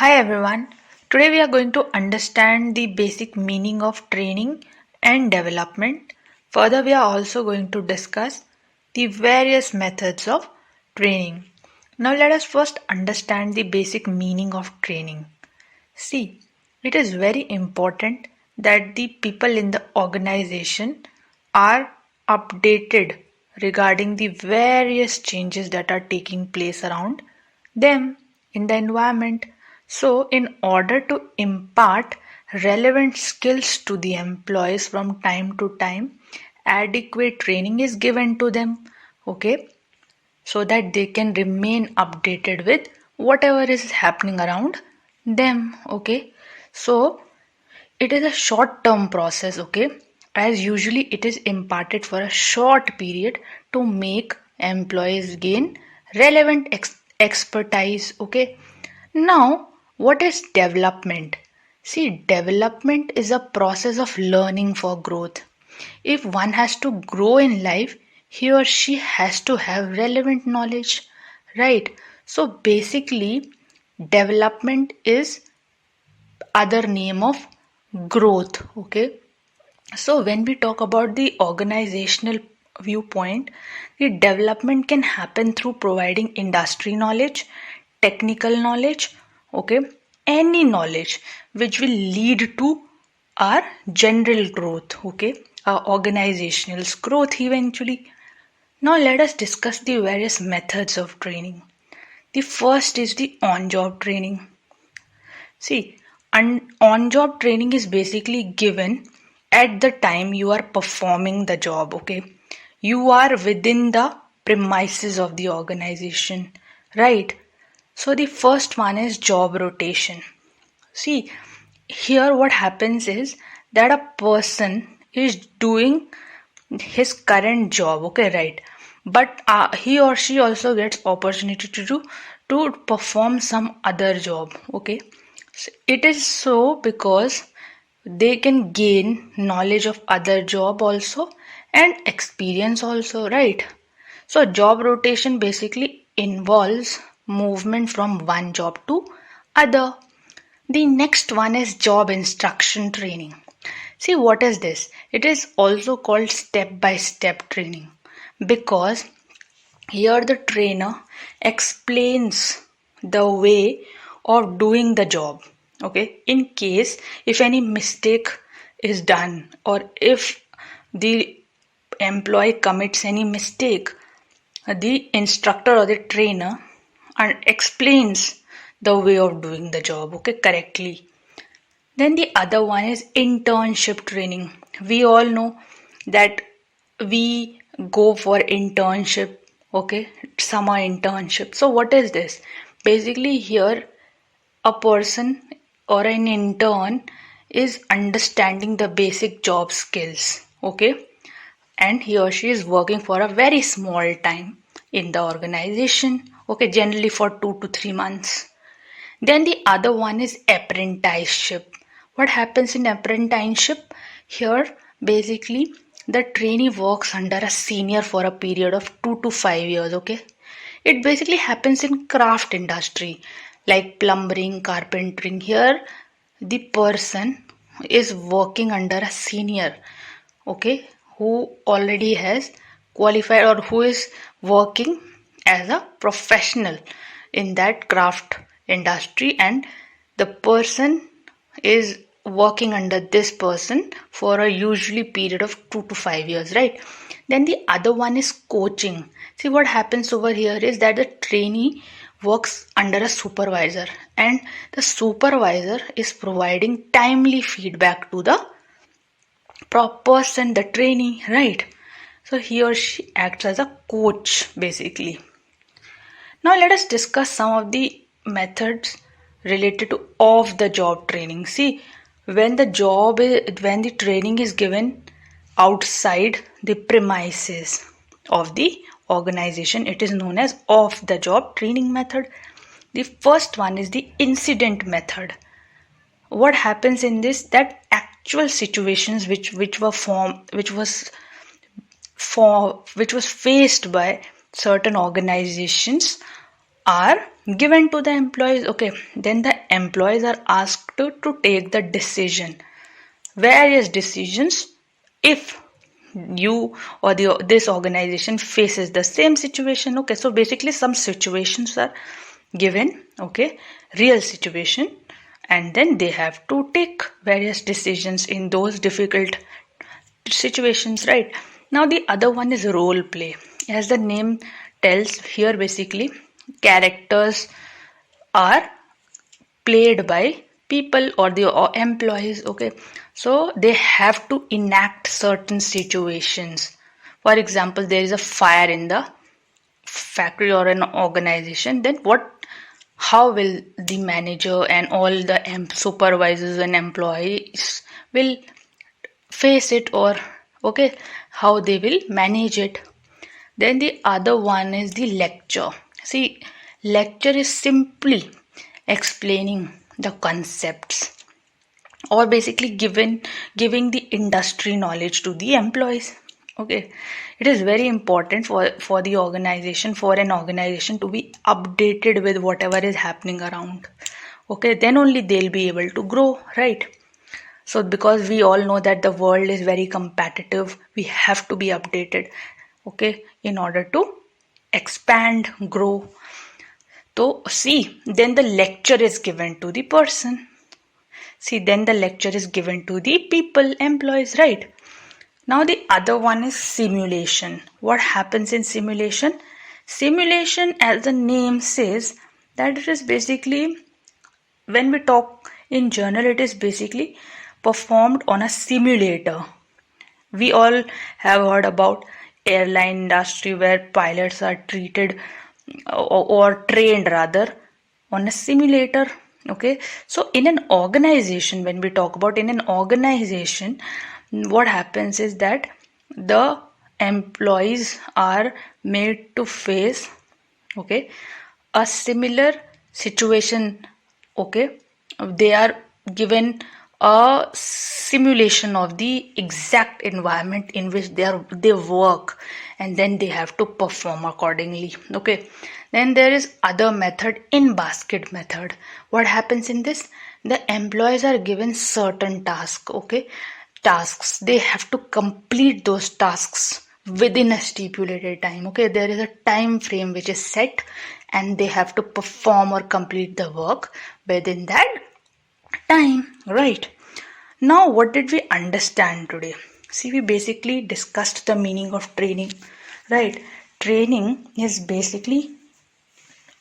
Hi everyone. Today we are going to understand the basic meaning of training and development. Further, we are also going to discuss the various methods of training. Now, let us first understand the basic meaning of training. See, it is very important that the people in the organization are updated regarding the various changes that are taking place around them in the environment. So, in order to impart relevant skills to the employees from time to time, adequate training is given to them. Okay, so that they can remain updated with whatever is happening around them. Okay, so it is a short term process. Okay, as usually it is imparted for a short period to make employees gain relevant expertise. Okay, now what is development? See, development is a process of learning for growth. If one has to grow in life, he or she has to have relevant knowledge, right? So basically, development is other name of growth, okay? So when we talk about the organizational viewpoint, the development can happen through providing industry knowledge, technical knowledge, okay, any knowledge which will lead to our general growth, okay, our organizational growth eventually. Now let us discuss the various methods of training. The first is the on-job training. See, on-job training is basically given at the time you are performing the job, okay? You are within the premises of the organization, right? So the first one is job rotation. See, here what happens is that a person is doing his current job, okay, right? But he or she also gets opportunity to perform some other job, okay? So it is so because they can gain knowledge of other job also and experience also, right? So job rotation basically involves movement from one job to other. The next one is job instruction training. See, what is this? It is also called step by step training because here the trainer explains the way of doing the job. Okay, in case if any mistake is done or if the employee commits any mistake, the instructor or the trainer explains the way of doing the job, okay, correctly. Then the other one is internship training. We all know that we go for internship, okay, summer internship. So what is this? Basically here a person or an intern is understanding the basic job skills, okay, and he or she is working for a very small time in the organization, okay, generally for 2 to 3 months. Then the other one is apprenticeship. What happens in apprenticeship? Here, basically, the trainee works under a senior for a period of 2 to 5 years. Okay, it basically happens in craft industry like plumbing, carpentering. Here, the person is working under a senior. Okay, who already has qualified or who is working as a professional in that craft industry, and the person is working under this person for a usually period of 2 to 5 years, right? Then the other one is coaching. See, what happens over here is that the trainee works under a supervisor and the supervisor is providing timely feedback to the person, the trainee, right? So he or she acts as a coach basically. Now let us discuss some of the methods related to off the job training. See, when the training is given outside the premises of the organization, it is known as off the job training method. The first one is the incident method. What happens in this, that actual situations which was faced by certain organizations are given to the employees. Okay, then the employees are asked to take the decision, various decisions, if you or this organization faces the same situation. Okay, so basically some situations are given, okay, real situation, and then they have to take various decisions in those difficult situations, right? Now the other one is role play. As the name tells here, basically characters are played by people or the employees. Okay, so they have to enact certain situations. For example, there is a fire in the factory or an organization, then how will the manager and all the supervisors and employees will face it, or okay, how they will manage it. Then the other one is the lecture. See, lecture is simply explaining the concepts, or basically giving the industry knowledge to the employees. Okay, it is very important for the organization, for an organization to be updated with whatever is happening around. Okay, then only they'll be able to grow, right? So because we all know that the world is very competitive, we have to be updated, okay, in order to expand, grow. So see, then the lecture is given to the person. See, then the lecture is given to the people, employees, right? Now the other one is simulation. What happens in simulation? Simulation, as the name says, that it is basically, when we talk in general, it is basically performed on a simulator. We all have heard about airline industry where pilots are treated or trained rather on a simulator. Okay, so in an organization, when we talk about in an organization, what happens is that the employees are made to face, okay, a similar situation. Okay, they are given a simulation of the exact environment in which they work, and then they have to perform accordingly. Okay, then there is other method, in basket method. What happens in this? The employees are given certain tasks. Okay, tasks, they have to complete those tasks within a stipulated time. Okay, there is a time frame which is set, and they have to perform or complete the work within that time, right? Now what did we understand today? See, we basically discussed the meaning of training, right? Training is basically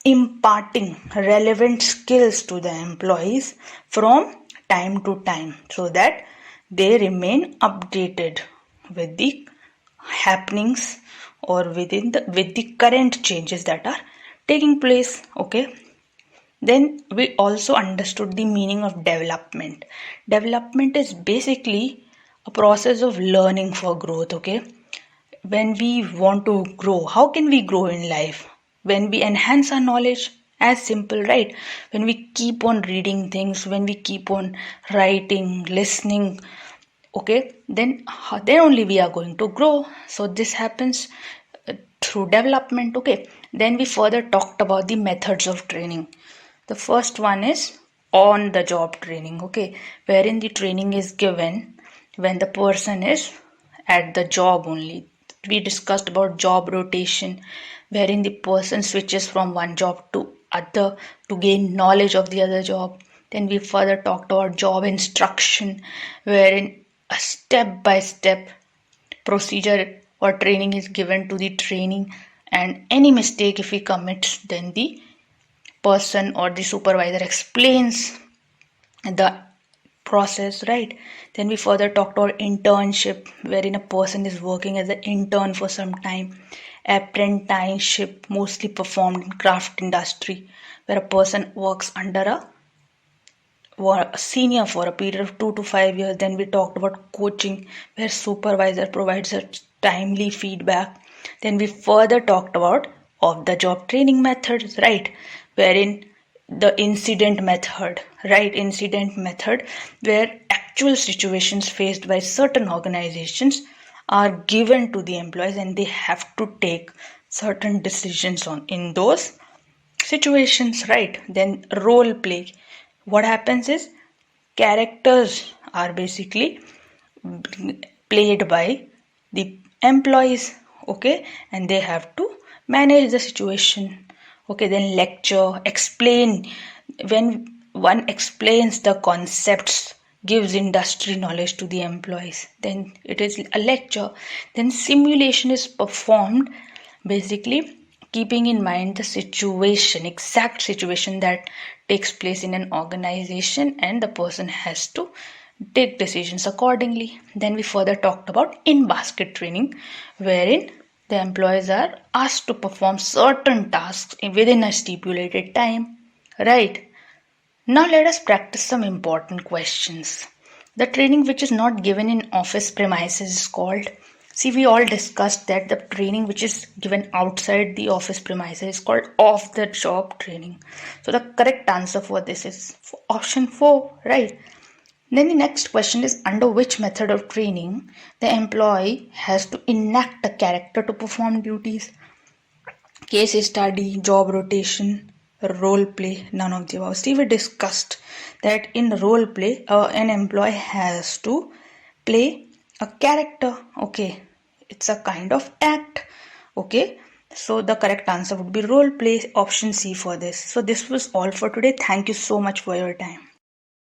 imparting relevant skills to the employees from time to time, so that they remain updated with the happenings, or with the current changes that are taking place. Okay, then we also understood the meaning of development. Development is basically a process of learning for growth. Okay, when we want to grow, how can we grow in life? When we enhance our knowledge, as simple, right? When we keep on reading things, when we keep on writing, listening, okay, then only we are going to grow. So this happens through development. Okay, then we further talked about the methods of training. The first one is on the job training. Okay, wherein the training is given when the person is at the job only. We discussed about job rotation, wherein the person switches from one job to other to gain knowledge of the other job. Then we further talked about job instruction, wherein a step by step procedure or training is given to the training, and any mistake if he commits, then the person or the supervisor explains the process, right? Then we further talked about internship, wherein a person is working as an intern for some time. Apprenticeship, mostly performed in craft industry, where a person works under a senior for a period of 2 to 5 years. Then we talked about coaching, where supervisor provides a timely feedback. Then we further talked about of the job training methods, right? Wherein the incident method, right? Incident method, where actual situations faced by certain organizations are given to the employees, and they have to take certain decisions on in those situations, right? Then role play. What happens is characters are basically played by the employees, okay, and they have to manage the situation. Okay, then lecture, explain. When one explains the concepts, gives industry knowledge to the employees, then it is a lecture. Then simulation is performed, basically keeping in mind the situation, exact situation that takes place in an organization, and the person has to take decisions accordingly. Then we further talked about in basket training, wherein the employees are asked to perform certain tasks within a stipulated time, right? Now let us practice some important questions. The training which is not given in office premises is called. See, we all discussed that the training which is given outside the office premises is called off the job training. So the correct answer for this is option 4, right? Then the next question is, under which method of training the employee has to enact a character to perform duties? Case study, job rotation, role play, none of the above. See, we discussed that in role play, an employee has to play a character. Okay, it's a kind of act. Okay, so the correct answer would be role play, option C for this. So this was all for today. Thank you so much for your time.